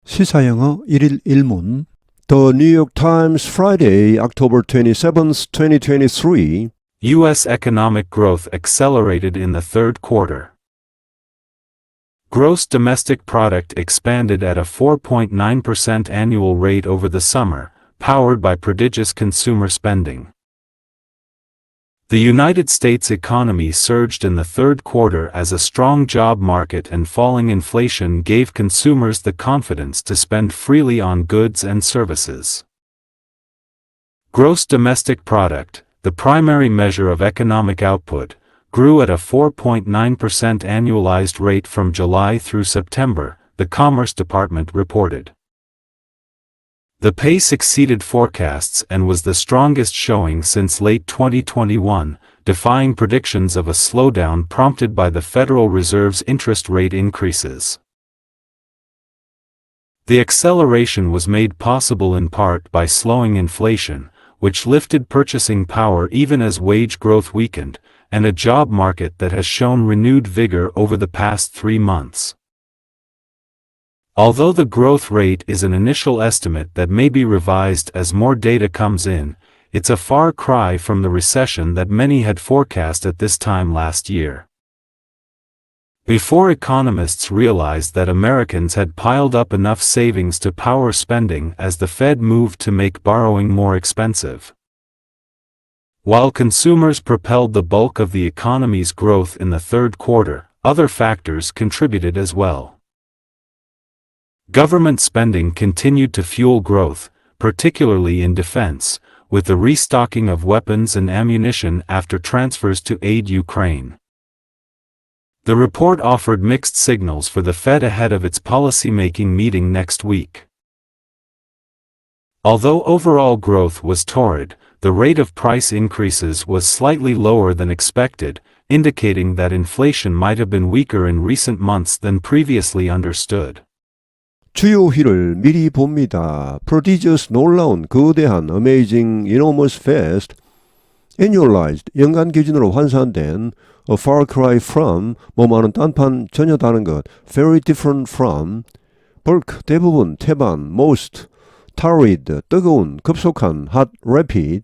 시사영어 1일 1문 The New York Times Friday, October 27th, 2023 U.S. economic growth accelerated in the third quarter. Gross domestic product expanded at a 4.9% annual rate over the summer, powered by prodigious consumer spending. The United States economy surged in the third quarter as a strong job market and falling inflation gave consumers the confidence to spend freely on goods and services. Gross domestic product, the primary measure of economic output, grew at a 4.9% annualized rate from July through September, the Commerce Department reported. The pace exceeded forecasts and was the strongest showing since late 2021, defying predictions of a slowdown prompted by the Federal Reserve's interest rate increases. The acceleration was made possible in part by slowing inflation, which lifted purchasing power even as wage growth weakened, and a job market that has shown renewed vigor over the past 3 months. Although the growth rate is an initial estimate that may be revised as more data comes in, it's a far cry from the recession that many had forecast at this time last year. Before economists realized that Americans had piled up enough savings to power spending as the Fed moved to make borrowing more expensive. While consumers propelled the bulk of the economy's growth in the third quarter, other factors contributed as well. Government spending continued to fuel growth, particularly in defense, with the restocking of weapons and ammunition after transfers to aid Ukraine. The report offered mixed signals for the Fed ahead of its policymaking meeting next week. Although overall growth was torrid, the rate of price increases was slightly lower than expected, indicating that inflation might have been weaker in recent months than previously understood. 주요일을 미리 봅니다. Prodigious 놀라운 거대한 amazing enormous fast annualized 연간 기준으로 환산된 a far cry from 뭐뭐하는 딴판 전혀 다른 것 very different from bulk 대부분 태반 most torrid 뜨거운 급속한 hot rapid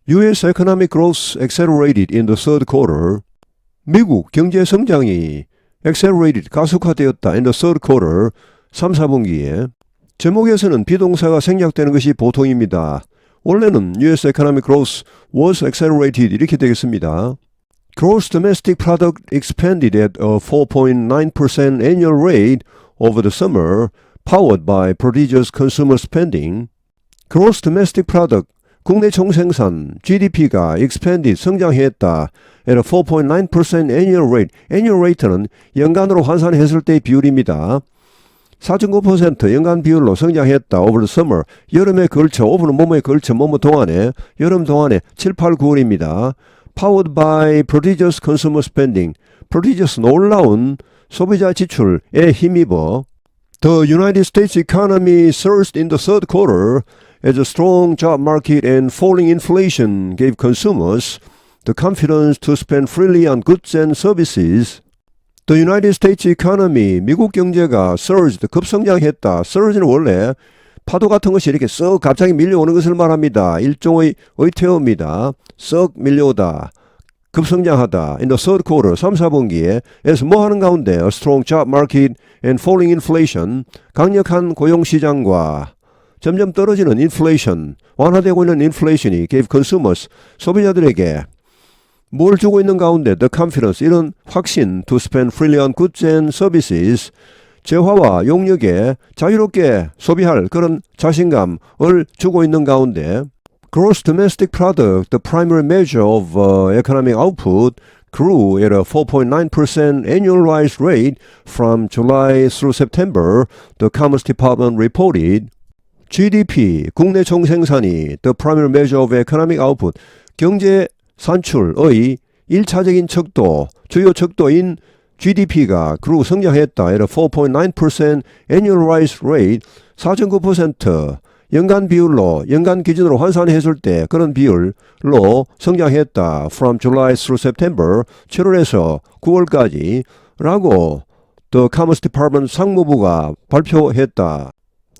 U.S. economic growth accelerated in the third quarter 미국 경제 성장이 accelerated 가속화되었다 in the third quarter 3, 4분기에 제목에서는 비동사가 생략되는 것이 보통입니다. 원래는 U.S. economic growth was accelerated 이렇게 되겠습니다. Gross domestic product expanded at a 4.9% annual rate over the summer, powered by prodigious consumer spending. Gross domestic product, 국내 총생산, GDP가 expanded, 성장했다. at a 4.9% annual rate. annual rate는 연간으로 환산했을 때의 비율입니다. 4.9% 연간 비율로 성장했다. over the summer. 여름에 걸쳐, over는 뭐뭐에 걸쳐, 뭐뭐 동안에, 여름 동안에 7, 8, 9월입니다. powered by prodigious consumer spending. prodigious 놀라운 소비자 지출에 힘입어. The United States economy surged in the third quarter as a strong job market and falling inflation gave consumers the confidence to spend freely on goods and services. The United States economy, 미국 경제가 surged, 급성장했다. surge는 원래 파도 같은 것이 이렇게 썩 갑자기 밀려오는 것을 말합니다. 일종의 의태어입니다. 썩 밀려오다, 급성장하다. In the third quarter, 3, 4분기에 에서 뭐 하는 가운데 a strong job market and falling inflation, 강력한 고용시장과 점점 떨어지는 inflation, 완화되고 있는 inflation이 gave consumers, 소비자들에게 뭘 주고 있는 가운데 the confidence, 이런 확신 to spend freely on goods and services, 재화와 용역에 자유롭게 소비할 그런 자신감을 주고 있는 가운데 gross domestic product, the primary measure of economic output, grew at a 4.9% annualized rate from July through September, the Commerce Department reported. GDP, 국내 총생산이 the primary measure of economic output, 경제 산출의 1차적인 척도, 주요 척도인 GDP가 grew 성장했다. at a 4.9% annualized rate, 4.9% 연간 비율로, 연간 기준으로 환산했을 때 그런 비율로 성장했다. from July through September, 7월에서 9월까지 라고 The Commerce Department 상무부가 발표했다.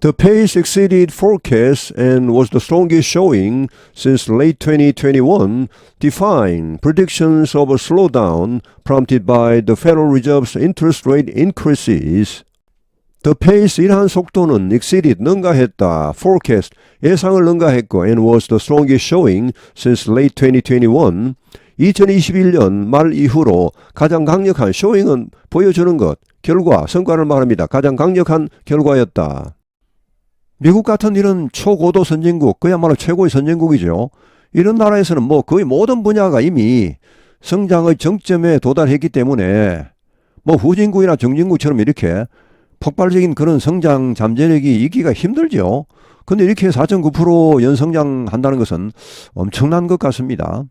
The pace exceeded forecasts and was the strongest showing since late 2021, defying predictions of a slowdown prompted by the Federal Reserve's interest rate increases. The pace 이러한 속도는 exceeded 능가했다, forecast 예상을 능가했고 and was the strongest showing since late 2021. 2021년 말 이후로 가장 강력한 showing은 보여주는 것, 결과, 성과를 말합니다. 가장 강력한 결과였다. 미국 같은 이런 초고도 선진국, 그야말로 최고의 선진국이죠. 이런 나라에서는 뭐 거의 모든 분야가 이미 성장의 정점에 도달했기 때문에 뭐 후진국이나 정진국처럼 이렇게 폭발적인 그런 성장 잠재력이 있기가 힘들죠. 근데 이렇게 4.9% 연성장한다는 것은 엄청난 것 같습니다.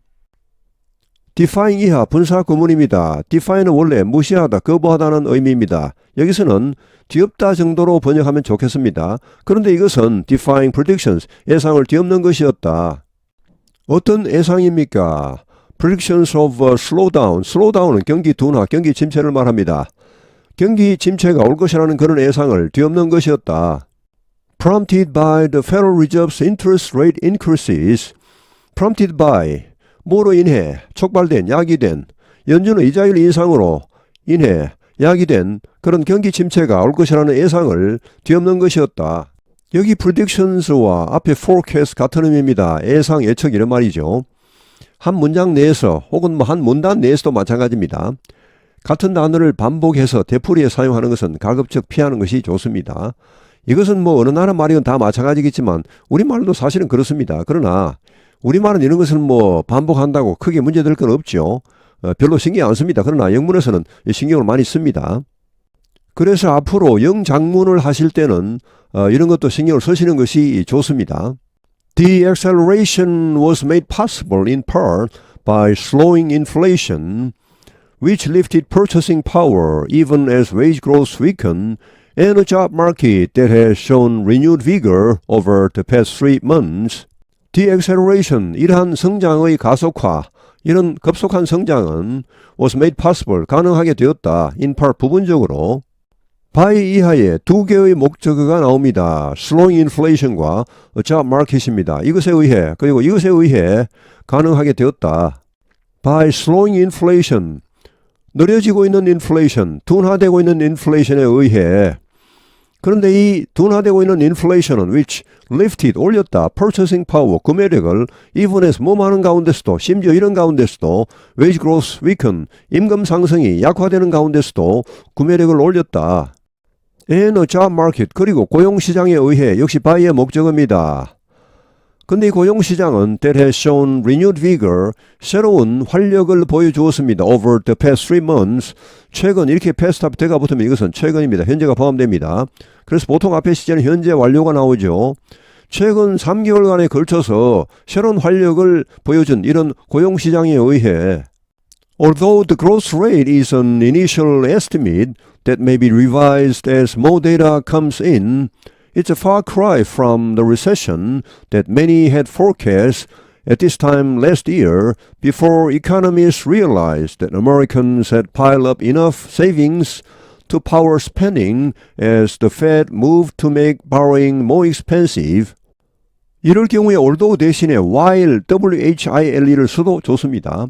defying 이하 분사 구문입니다. defy는 원래 무시하다, 거부하다는 의미입니다. 여기서는 뒤엎다 정도로 번역하면 좋겠습니다. 그런데 이것은 defying predictions, 예상을 뒤엎는 것이었다. 어떤 예상입니까? predictions of a slowdown, slowdown은 경기 둔화, 경기 침체를 말합니다. 경기 침체가 올 것이라는 그런 예상을 뒤엎는 것이었다. prompted by the Federal Reserve's interest rate increases, prompted by 뭐로 인해 촉발된, 야기된, 연준의 이자율 인상으로 인해 야기된 그런 경기 침체가 올 것이라는 예상을 뒤엎는 것이었다. 여기 predictions와 앞에 forecast 같은 의미입니다. 예상, 예측 이런 말이죠. 한 문장 내에서 혹은 뭐 한 문단 내에서도 마찬가지입니다. 같은 단어를 반복해서 되풀이에 사용하는 것은 가급적 피하는 것이 좋습니다. 이것은 뭐 어느 나라 말이건 다 마찬가지겠지만 우리말도 사실은 그렇습니다. 그러나 우리말은 이런 것을 뭐 반복한다고 크게 문제될 건 없죠. 별로 신경 안 씁니다. 그러나 영문에서는 신경을 많이 씁니다. 그래서 앞으로 영장문을 하실 때는 이런 것도 신경을 쓰시는 것이 좋습니다. The acceleration was made possible in part by slowing inflation, which lifted purchasing power even as wage growth weakened, and a job market that has shown renewed vigor over the past 3 months. Deacceleration, 이러한 성장의 가속화, 이런 급속한 성장은 was made possible, 가능하게 되었다. in part, 부분적으로. by 이하에 두 개의 목적어가 나옵니다. slowing inflation과 job market입니다. 이것에 의해, 그리고 이것에 의해 가능하게 되었다. by slowing inflation, 느려지고 있는 inflation, 둔화되고 있는 inflation에 의해. 그런데 이 둔화되고 있는 inflation은 which lifted, 올렸다, purchasing power, 구매력을 even as 뭐 많은 가운데서도, 심지어 이런 가운데서도 wage growth weakened, 임금 상승이 약화되는 가운데서도 구매력을 올렸다. and a job market, 그리고 고용시장에 의해 역시 by의 목적어입니다. 근데 이 고용시장은 that has shown renewed vigor, 새로운 활력을 보여주었습니다. over the past 3 months, 최근, 이렇게 past 앞에 대가 붙으면 이것은 최근입니다. 현재가 포함됩니다. 그래서 보통 앞에 시제는 현재 완료가 나오죠. 최근 3개월간에 걸쳐서 새로운 활력을 보여준 이런 고용시장에 의해 Although the growth rate is an initial estimate that may be revised as more data comes in, it's a far cry from the recession that many had forecast at this time last year before economists realized that Americans had piled up enough savings to power spending as the Fed moved to make borrowing more expensive. 이럴 경우에 although 대신에 while, while를 써도 좋습니다.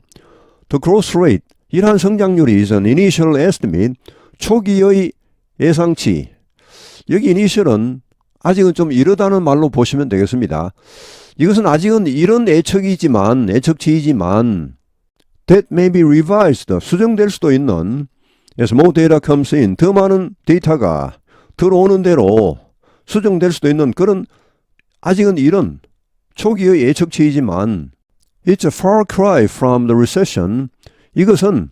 The growth rate, 이러한 성장률이 is an initial estimate, 초기의 예상치. 여기 initial은 아직은 좀 이르다는 말로 보시면 되겠습니다. 이것은 아직은 이런 예측이지만, 예측치이지만 that may be revised, 수정될 수도 있는 as more data comes in, 더 많은 데이터가 들어오는 대로 수정될 수도 있는 그런 아직은 이런 초기의 예측치이지만 It's a far cry from the recession. 이것은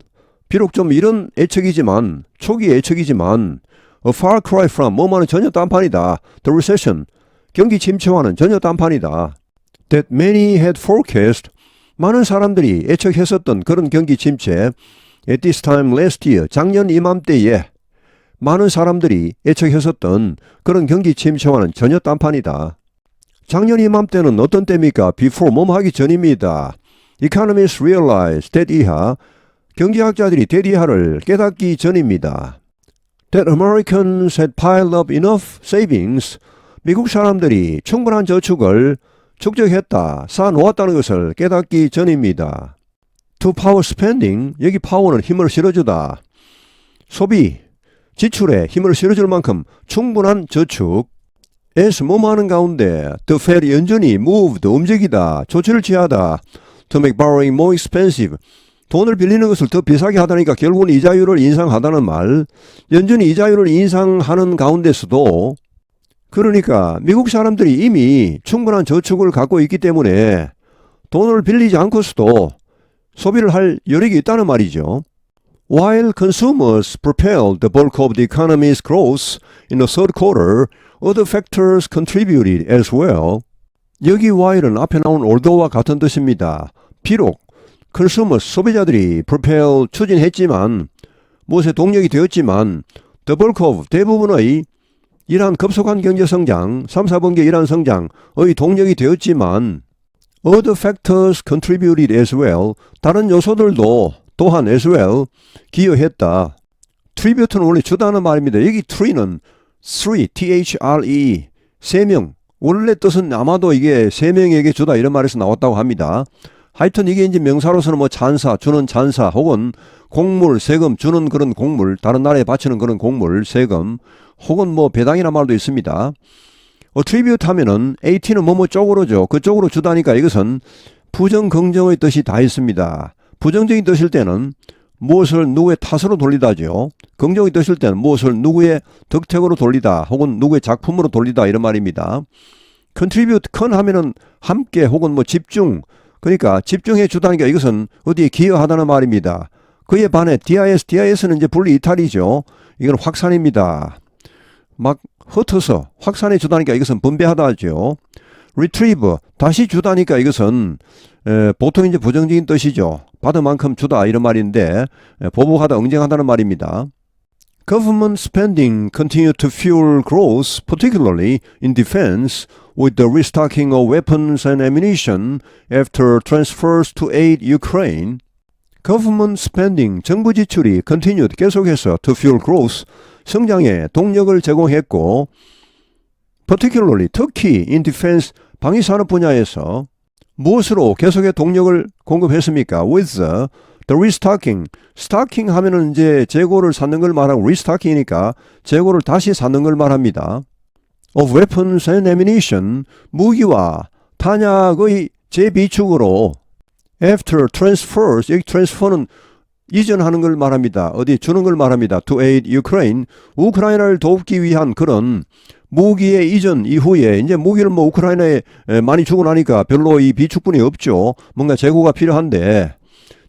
비록 좀 이런 예측이지만, 초기 예측이지만 a far cry from, 뭐만은 전혀 딴판이다. The recession, 경기 침체와는 전혀 딴판이다. That many had forecast, 많은 사람들이 예측했었던 그런 경기 침체 at this time last year, 작년 이맘때에 많은 사람들이 예측했었던 그런 경기 침체와는 전혀 딴판이다. 작년 이맘때는 어떤 때입니까? Before, 뭐뭐 하기 전입니다. Economists realized, that 이하, 경제학자들이 that 이하를 깨닫기 전입니다. That Americans had piled up enough savings, 미국 사람들이 충분한 저축을 축적했다, 쌓아놓았다는 것을 깨닫기 전입니다. To power spending, 여기 파워는 힘을 실어주다. 소비, 지출에 힘을 실어줄 만큼 충분한 저축. as 뭐하는 가운데 the Fed 연준이 moved, 움직이다, 조치를 취하다. To make borrowing more expensive, 돈을 빌리는 것을 더 비싸게 하다니까 결국은 이자율을 인상하다는 말. 연준이 이자율을 인상하는 가운데서도 그러니까 미국 사람들이 이미 충분한 저축을 갖고 있기 때문에 돈을 빌리지 않고서도 소비를 할 여력이 있다는 말이죠. While consumers propelled the bulk of the economy's growth in the third quarter, other factors contributed as well. 여기 while은 앞에 나온 although와 같은 뜻입니다. 비록 consumers, 소비자들이 propel, 추진했지만 무엇에 동력이 되었지만 the bulk of, 대부분의 이러한 급속한 경제성장, 3, 4분기의 이러한 성장의 동력이 되었지만 other factors contributed as well, 다른 요소들도 또한 as well 기여했다. tribute는 원래 주다는 말입니다. 여기 tree는 three, T-H-R-E, 세 명. 원래 뜻은 아마도 이게 세 명에게 주다 이런 말에서 나왔다고 합니다. 하여튼 이게 이제 명사로서는 뭐 잔사, 주는 잔사, 혹은 공물, 세금, 주는 그런 공물, 다른 나라에 바치는 그런 공물, 세금, 혹은 뭐 배당이라는 말도 있습니다. attribute 하면은 AT는 뭐뭐 쪽으로죠. 그쪽으로 주다니까 이것은 부정, 긍정의 뜻이 다 있습니다. 부정적인 뜻일 때는 무엇을 누구의 탓으로 돌리다죠. 긍정의 뜻일 때는 무엇을 누구의 덕택으로 돌리다, 혹은 누구의 작품으로 돌리다 이런 말입니다. contribute, con 하면은 함께 혹은 뭐 집중, 그러니까 집중해 주다니까 이것은 어디에 기여하다는 말입니다. 그에 반해 DIS는 이제 분리 이탈이죠. 이건 확산입니다. 막 흩어서 확산해 주다니까 이것은 분배하다 하죠. retrieve, 다시 주다니까 이것은 보통 이제 부정적인 뜻이죠. 받은 만큼 주다 이런 말인데 보복하다, 응징하다는 말입니다. Government spending continued to fuel growth, particularly in defense, with the restocking of weapons and ammunition after transfers to aid Ukraine. Government spending, 정부 지출이 continued, 계속해서 to fuel growth, 성장에 동력을 제공했고, particularly, 특히 in defense, 방위산업 분야에서 무엇으로 계속의 동력을 공급했습니까? With the restocking. stocking 하면은 이제 재고를 쌓는 걸 말하고 restocking이니까 재고를 다시 쌓는 걸 말합니다. Of weapons and ammunition. 무기와 탄약의 재비축으로 after transfers. 여기 transfer는 이전하는 걸 말합니다. 어디 주는 걸 말합니다. To aid Ukraine. 우크라이나를 돕기 위한 그런 무기의 이전 이후에 이제 무기를 뭐 우크라이나에 많이 주고 나니까 별로 이 비축분이 없죠. 뭔가 재고가 필요한데,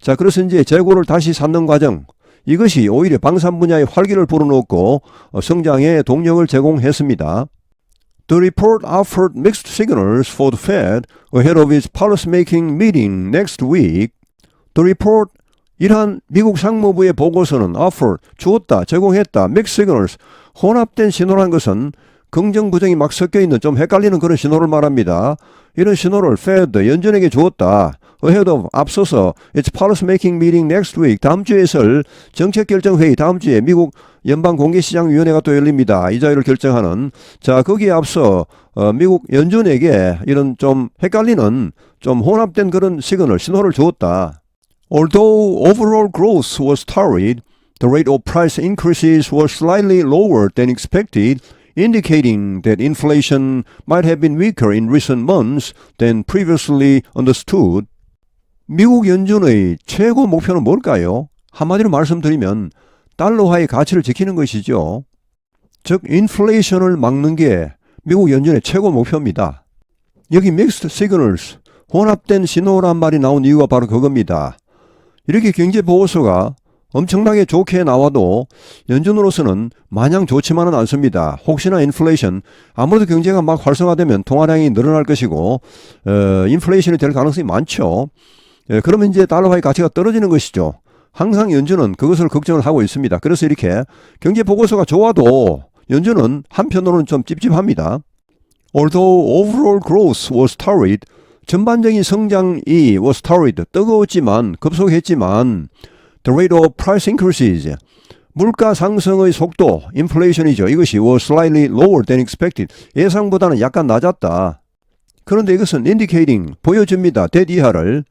자, 그래서 이제 재고를 다시 쌓는 과정, 이것이 오히려 방산 분야의 활기를 불어넣고 성장에 동력을 제공했습니다. The report offered mixed signals for the Fed ahead of its policymaking meeting next week. The report, 이러한 미국 상무부의 보고서는 offer, 주었다, 제공했다, mixed signals, 혼합된 신호란 것은 긍정, 부정이 막 섞여있는 좀 헷갈리는 그런 신호를 말합니다. 이런 신호를 Fed, 연준에게 주었다. ahead of, 앞서서 its policymaking meeting next week, 다음 주에 있을 정책결정회의, 다음 주에 미국 연방공개시장위원회가 또 열립니다. 이자율을 결정하는. 자, 거기에 앞서 미국 연준에게 이런 좀 헷갈리는 좀 혼합된 그런 시그널, 신호를 주었다. Although overall growth was torrid, the rate of price increases was slightly lower than expected, indicating that inflation might have been weaker in recent months than previously understood. 미국 연준의 최고 목표는 뭘까요? 한마디로 말씀드리면 달러화의 가치를 지키는 것이죠. 즉 인플레이션을 막는 게 미국 연준의 최고 목표입니다. 여기 mixed signals, 혼합된 신호란 말이 나온 이유가 바로 그겁니다. 이렇게 경제보고서가 엄청나게 좋게 나와도 연준으로서는 마냥 좋지만은 않습니다. 혹시나 인플레이션, 아무래도 경제가 막 활성화되면 통화량이 늘어날 것이고 인플레이션이 될 가능성이 많죠. 그러면 이제 달러화의 가치가 떨어지는 것이죠. 항상 연준은 그것을 걱정을 하고 있습니다. 그래서 이렇게 경제보고서가 좋아도 연준은 한편으로는 좀 찝찝합니다. Although overall growth was torrid, 전반적인 성장이 was torrid, 뜨거웠지만, 급속했지만 The rate of price increases, 물가 상승의 속도, 인플레이션이죠. 이것이 was slightly lower than expected. 예상보다는 약간 낮았다. 그런데 이것은 indicating, 보여줍니다. that 이하를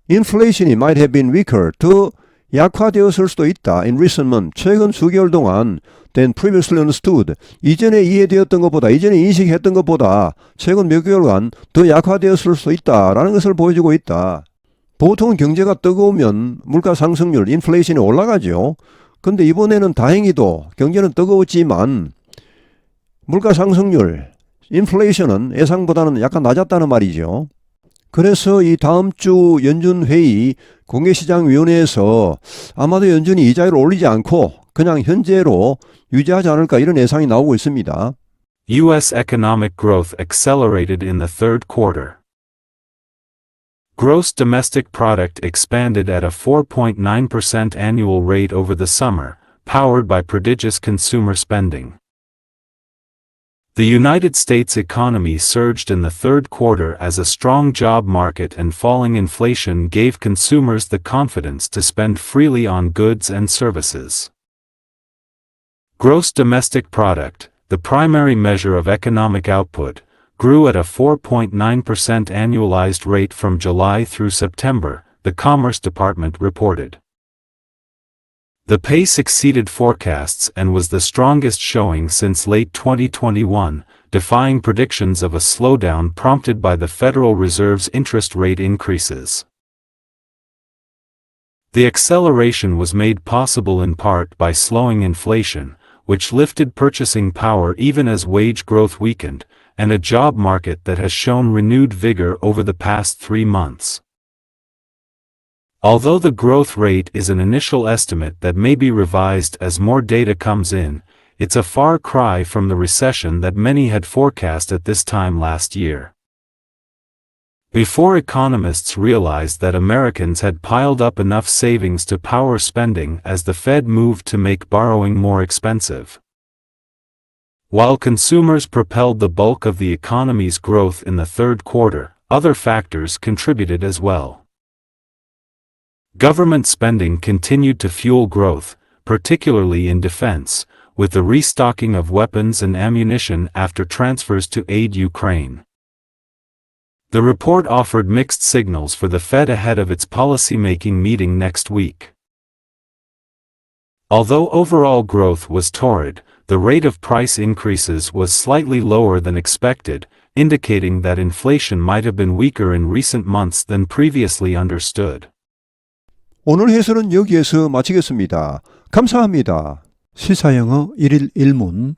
inflation이 might have been weaker, 더 약화되었을 수도 있다. in recent months, 최근 수개월 동안 than previously understood, 이전에 이해되었던 것보다, 이전에 인식했던 것보다 최근 몇 개월간 더 약화되었을 수도 있다라는 것을 보여주고 있다. 보통은 경제가 뜨거우면 물가 상승률, 인플레이션이 올라가죠. 근데 이번에는 다행히도 경제는 뜨거웠지만 물가 상승률, 인플레이션은 예상보다는 약간 낮았다는 말이죠. 그래서 이 다음 주 연준 회의 공개시장위원회에서 아마도 연준이 이자율을 올리지 않고 그냥 현재로 유지하지 않을까 이런 예상이 나오고 있습니다. U.S. economic growth accelerated in the third quarter. Gross domestic product expanded at a 4.9% annual rate over the summer, powered by prodigious consumer spending. The United States economy surged in the third quarter as a strong job market and falling inflation gave consumers the confidence to spend freely on goods and services. Gross domestic product, the primary measure of economic output, grew at a 4.9% annualized rate from July through September, the Commerce Department reported. The pace exceeded forecasts and was the strongest showing since late 2021, defying predictions of a slowdown prompted by the Federal Reserve's interest rate increases. The acceleration was made possible in part by slowing inflation, which lifted purchasing power even as wage growth weakened, and a job market that has shown renewed vigor over the past 3 months. Although the growth rate is an initial estimate that may be revised as more data comes in, it's a far cry from the recession that many had forecast at this time last year. Before economists realized that Americans had piled up enough savings to power spending as the Fed moved to make borrowing more expensive. While consumers propelled the bulk of the economy's growth in the third quarter, other factors contributed as well. Government spending continued to fuel growth, particularly in defense, with the restocking of weapons and ammunition after transfers to aid Ukraine. The report offered mixed signals for the Fed ahead of its policymaking meeting next week. Although overall growth was torrid, the rate of price increases was slightly lower than expected, indicating that inflation might have been weaker in recent months than previously understood. 오늘 해설은 여기에서 마치겠습니다. 감사합니다. 시사영어 1일 1문